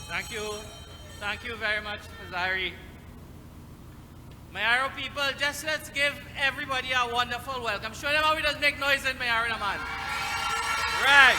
Thank you. Thank you very much, Zahari. Mayaro people, just let's give everybody a wonderful welcome. Show them how we just make noise in Mayaro, man. Right.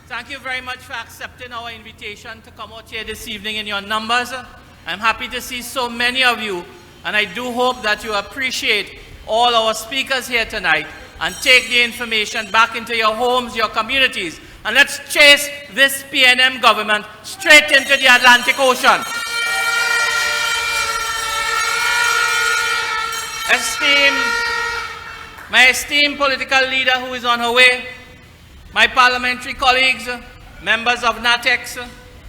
Thank you very much for accepting our invitation to come out here this evening in your numbers. I'm happy to see so many of you, and I do hope that you appreciate all our speakers here tonight and take the information back into your homes, your communities, and let's chase this PNM government straight into the Atlantic Ocean. My esteemed political leader who is on her way, my parliamentary colleagues, members of NATEX,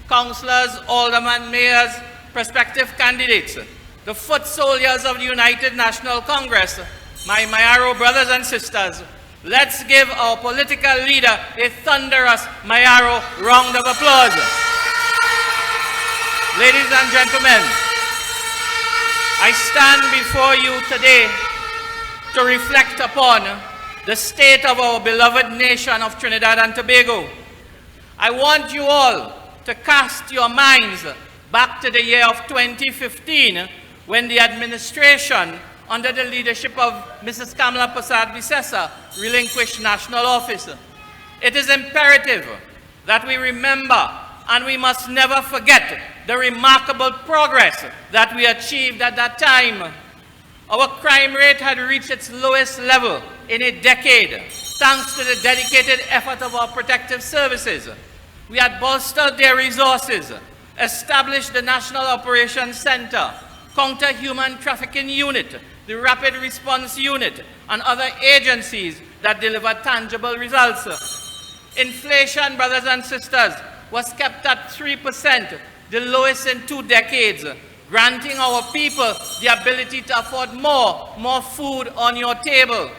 councillors, aldermen, mayors, prospective candidates, the foot soldiers of the United National Congress, my Mayaro brothers and sisters, let's give our political leader a thunderous Mayaro round of applause. Ladies and gentlemen, I stand before you today to reflect upon the state of our beloved nation of Trinidad and Tobago. I want you all to cast your minds back to the year of 2015 when the administration under the leadership of Mrs. Kamala Persad-Bissessar relinquished national office. It is imperative that we remember and we must never forget the remarkable progress that we achieved at that time. Our crime rate had reached its lowest level in a decade, thanks to the dedicated effort of our protective services. We had bolstered their resources, established the National Operations Center, Counter-Human Trafficking Unit, the Rapid Response Unit, and other agencies that deliver tangible results. Inflation, brothers and sisters, was kept at 3%, the lowest in 2 decades, granting our people the ability to afford more food on your table.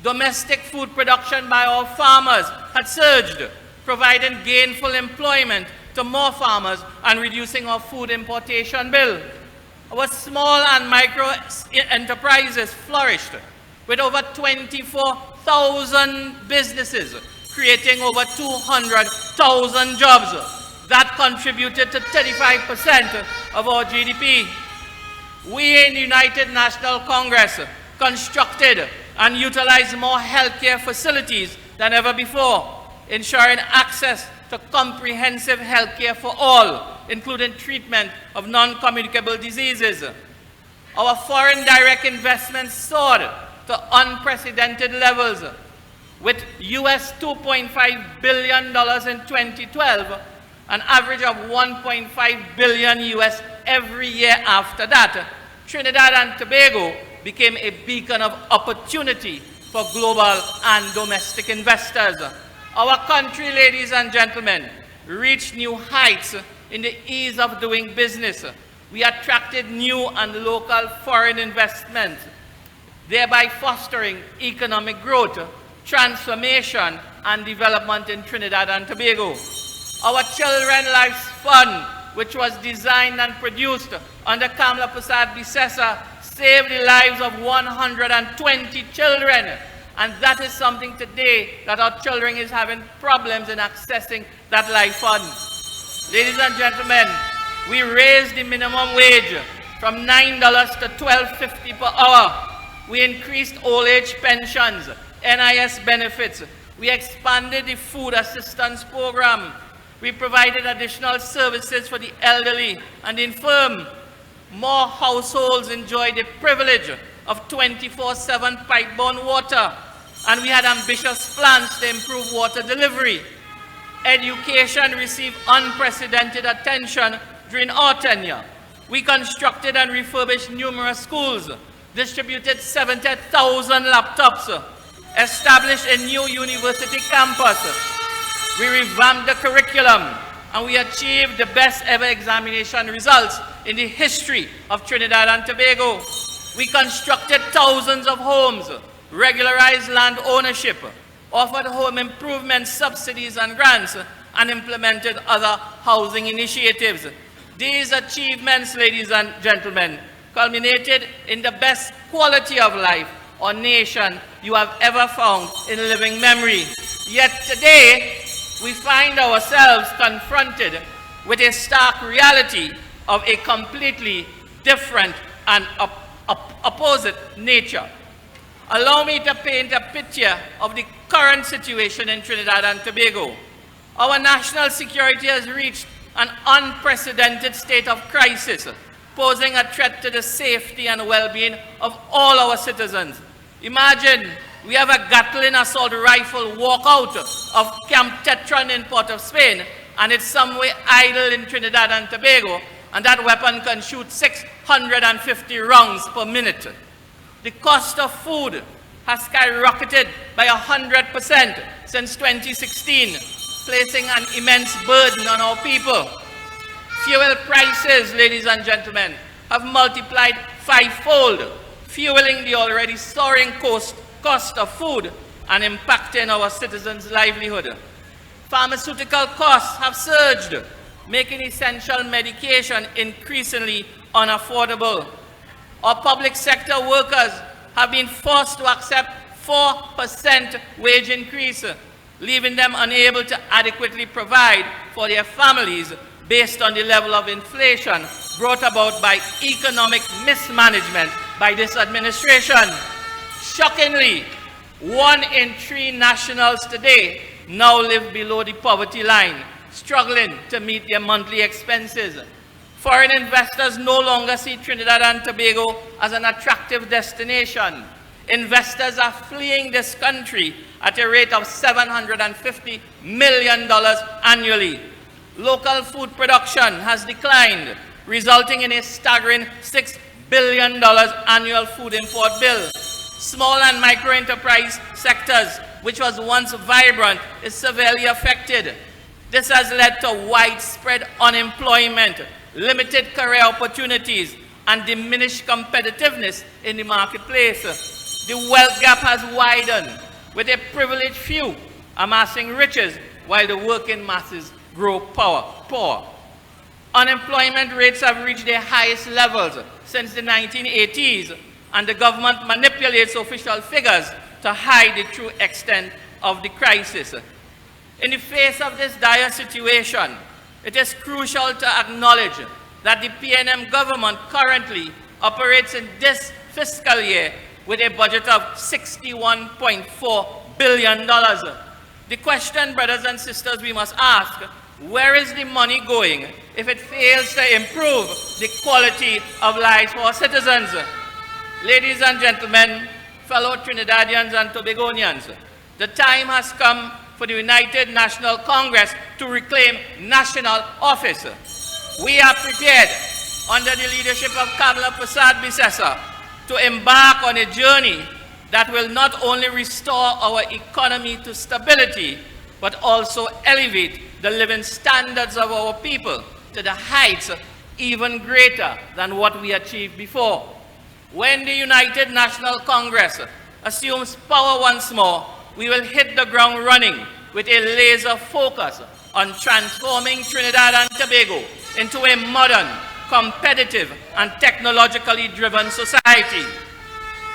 Domestic food production by our farmers had surged, providing gainful employment to more farmers and reducing our food importation bill. Our small and micro enterprises flourished, with over 24,000 businesses, creating over 200,000 jobs. That contributed to 35% of our GDP. We in the United National Congress constructed and utilized more healthcare facilities than ever before, ensuring access to comprehensive healthcare for all, including treatment of non-communicable diseases. Our foreign direct investments soared to unprecedented levels, with US $2.5 billion in 2012, an average of 1.5 billion US every year after that. Trinidad and Tobago became a beacon of opportunity for global and domestic investors. Our country, ladies and gentlemen, reached new heights in the ease of doing business. We attracted new and local foreign investment, thereby fostering economic growth, transformation, and development in Trinidad and Tobago. Our Children Lives Fund, which was designed and produced under Kamala Persad-Bissessar, saved the lives of 120 children. And that is something today that our children is having problems in accessing that life fund. Ladies and gentlemen, we raised the minimum wage from $9 to $12.50 per hour. We increased old age pensions, NIS benefits. We expanded the food assistance program. We provided additional services for the elderly and the infirm. More households enjoy the privilege of 24/7 pipe-borne water. And we had ambitious plans to improve water delivery. Education received unprecedented attention during our tenure. We constructed and refurbished numerous schools, distributed 70,000 laptops, established a new university campus. We revamped the curriculum, and we achieved the best ever examination results in the history of Trinidad and Tobago. We constructed thousands of homes, regularized land ownership, offered home improvement subsidies and grants, and implemented other housing initiatives. These achievements, ladies and gentlemen, culminated in the best quality of life or nation you have ever found in living memory. Yet today, we find ourselves confronted with a stark reality of a completely different and opposite nature. Allow me to paint a picture of the current situation in Trinidad and Tobago. Our national security has reached an unprecedented state of crisis, posing a threat to the safety and well-being of all our citizens. Imagine we have a Gatling assault rifle walk out of Camp Tetron in Port of Spain, and it's somewhere idle in Trinidad and Tobago, and that weapon can shoot 650 rounds per minute. The cost of food has skyrocketed by 100% since 2016, placing an immense burden on our people. Fuel prices, ladies and gentlemen, have multiplied fivefold, fueling the already soaring cost of food and impacting our citizens' livelihood. Pharmaceutical costs have surged, making essential medication increasingly unaffordable. Our public sector workers have been forced to accept 4% wage increase, leaving them unable to adequately provide for their families based on the level of inflation brought about by economic mismanagement by this administration. Shockingly, 1 in 3 nationals today now live below the poverty line, struggling to meet their monthly expenses. Foreign investors no longer see Trinidad and Tobago as an attractive destination. Investors are fleeing this country at a rate of $750 million annually. Local food production has declined, resulting in a staggering $6 billion annual food import bill. Small and micro-enterprise sectors, which was once vibrant, is severely affected. This has led to widespread unemployment, limited career opportunities, and diminished competitiveness in the marketplace. The wealth gap has widened, with a privileged few amassing riches while the working masses grow poor. Unemployment rates have reached their highest levels since the 1980s, and the government manipulates official figures to hide the true extent of the crisis. In the face of this dire situation, it is crucial to acknowledge that the PNM government currently operates in this fiscal year with a budget of $61.4 billion. The question, brothers and sisters, we must ask, where is the money going if it fails to improve the quality of life for our citizens? Ladies and gentlemen, fellow Trinidadians and Tobagonians, the time has come for the United National Congress to reclaim national office. We are prepared, under the leadership of Kamala Persad-Bissessar, to embark on a journey that will not only restore our economy to stability, but also elevate the living standards of our people to the heights even greater than what we achieved before. When the United National Congress assumes power once more, we will hit the ground running with a laser focus on transforming Trinidad and Tobago into a modern, competitive, and technologically driven society.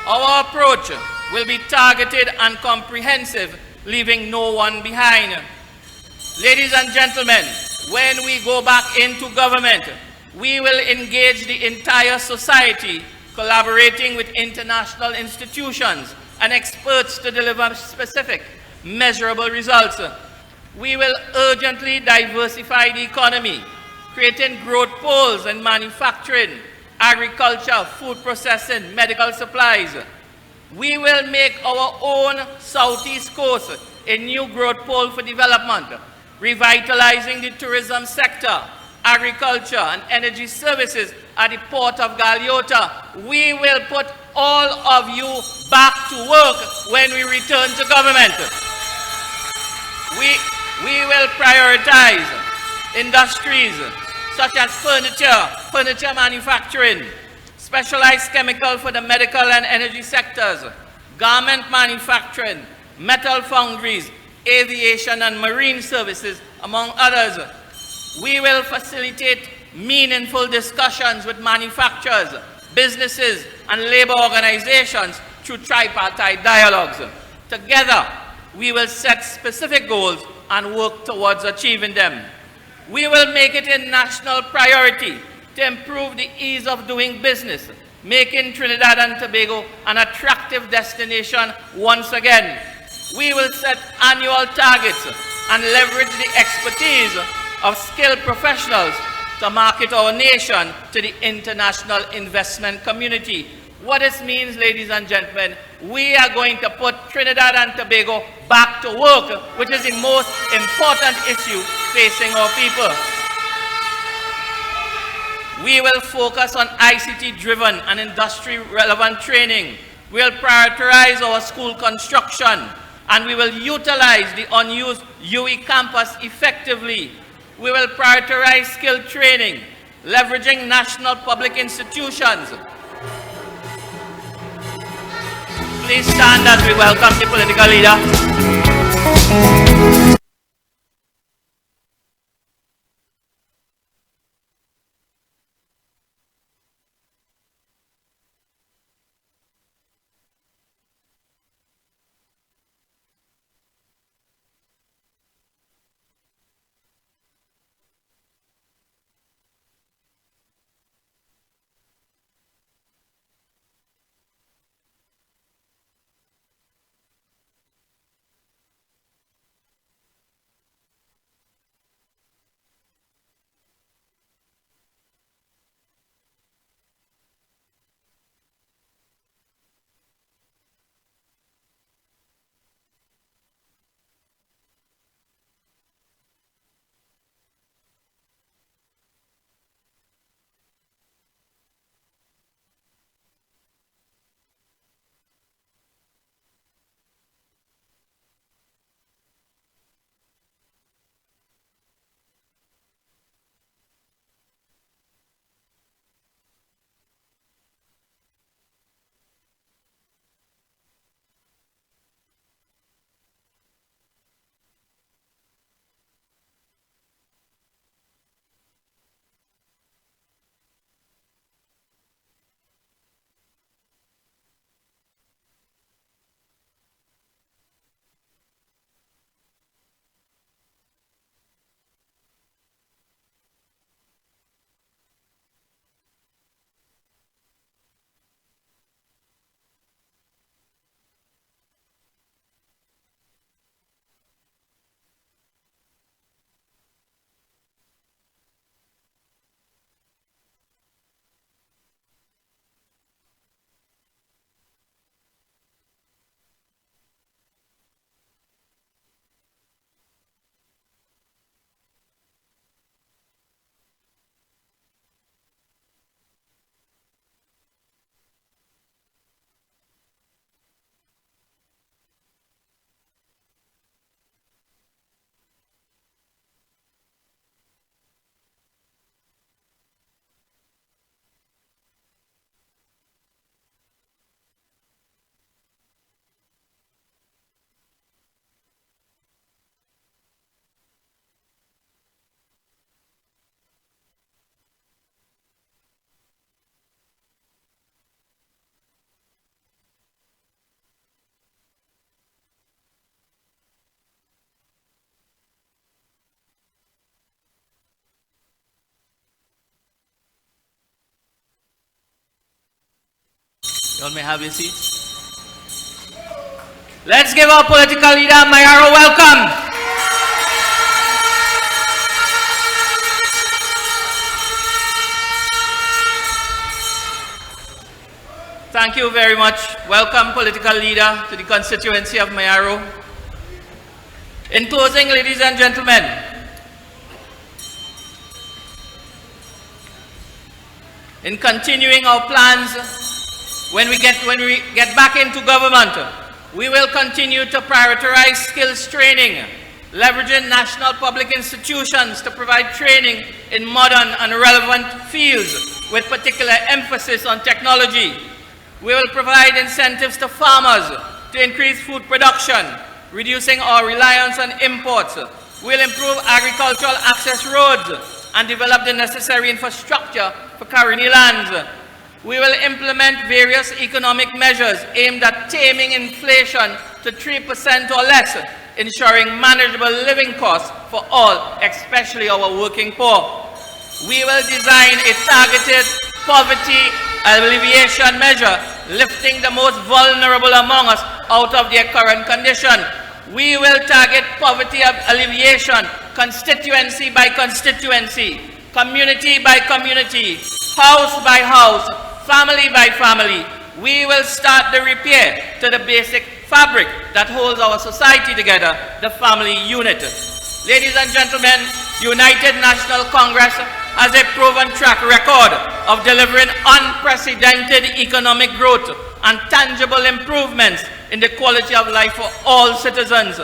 Our approach will be targeted and comprehensive, leaving no one behind. Ladies and gentlemen, when we go back into government, we will engage the entire society, collaborating with international institutions and experts to deliver specific, measurable results. We will urgently diversify the economy, creating growth poles in manufacturing, agriculture, food processing, medical supplies. We will make our own Southeast Coast a new growth pole for development, revitalizing the tourism sector, agriculture, and energy services at the port of Galeota. We will put all of you back to work when we return to government. We will prioritize industries such as furniture manufacturing, specialized chemical for the medical and energy sectors, garment manufacturing, metal foundries, aviation and marine services, among others. We will facilitate meaningful discussions with manufacturers, businesses, and labor organizations through tripartite dialogues. Together, we will set specific goals and work towards achieving them. We will make it a national priority to improve the ease of doing business, making Trinidad and Tobago an attractive destination once again. We will set annual targets and leverage the expertise of skilled professionals to market our nation to the international investment community. What this means, ladies and gentlemen, we are going to put Trinidad and Tobago back to work, which is the most important issue facing our people. We will focus on ICT-driven and industry-relevant training. We will prioritize our school construction, and we will utilize the unused UE campus effectively. We will prioritize skill training, leveraging national public institutions. Please stand as we welcome the political leader. You all may have your seats. Let's give our political leader, Mayaro, welcome. Thank you very much. Welcome, political leader, to the constituency of Mayaro. In closing, ladies and gentlemen, in continuing our plans, when we get back into government, we will continue to prioritize skills training, leveraging national public institutions to provide training in modern and relevant fields with particular emphasis on technology. We will provide incentives to farmers to increase food production, reducing our reliance on imports. We'll improve agricultural access roads and develop the necessary infrastructure for carrying lands. We will implement various economic measures aimed at taming inflation to 3% or less, ensuring manageable living costs for all, especially our working poor. We will design a targeted poverty alleviation measure, lifting the most vulnerable among us out of their current condition. We will target poverty alleviation constituency by constituency, community by community, house by house, family by family. We will start the repair to the basic fabric that holds our society together, the family unit. Ladies and gentlemen, United National Congress has a proven track record of delivering unprecedented economic growth and tangible improvements in the quality of life for all citizens.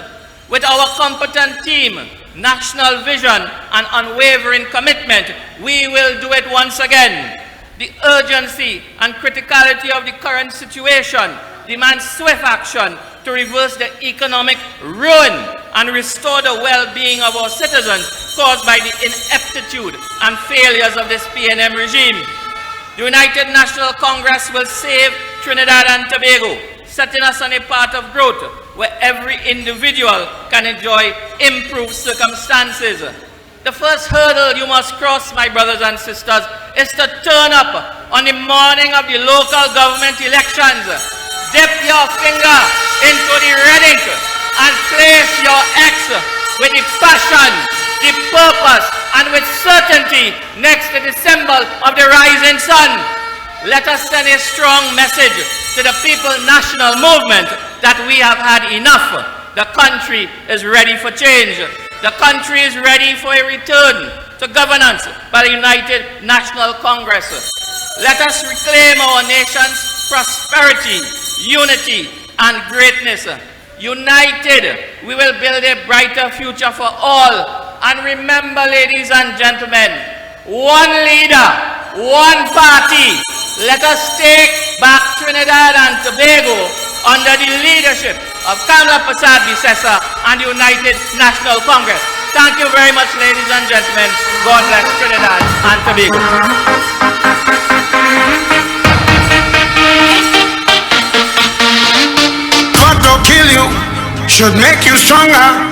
With our competent team, national vision, and unwavering commitment, we will do it once again. The urgency and criticality of the current situation demands swift action to reverse the economic ruin and restore the well-being of our citizens caused by the ineptitude and failures of this PNM regime. The United National Congress will save Trinidad and Tobago, setting us on a path of growth where every individual can enjoy improved circumstances. The first hurdle you must cross, my brothers and sisters, is to turn up on the morning of the local government elections. Dip your finger into the red ink and place your X with the passion, the purpose, and with certainty next to the symbol of the rising sun. Let us send a strong message to the People National Movement that we have had enough. The country is ready for change. The country is ready for a return to governance by the United National Congress. Let us reclaim our nation's prosperity, unity, and greatness. United, we will build a brighter future for all. And remember, ladies and gentlemen, one leader, one party. Let us take back Trinidad and Tobago under the leadership of Kamla Prasad Bisesa and the United National Congress. Thank you very much, ladies and gentlemen. God bless Trinidad and Tobago. What will kill you should make you stronger.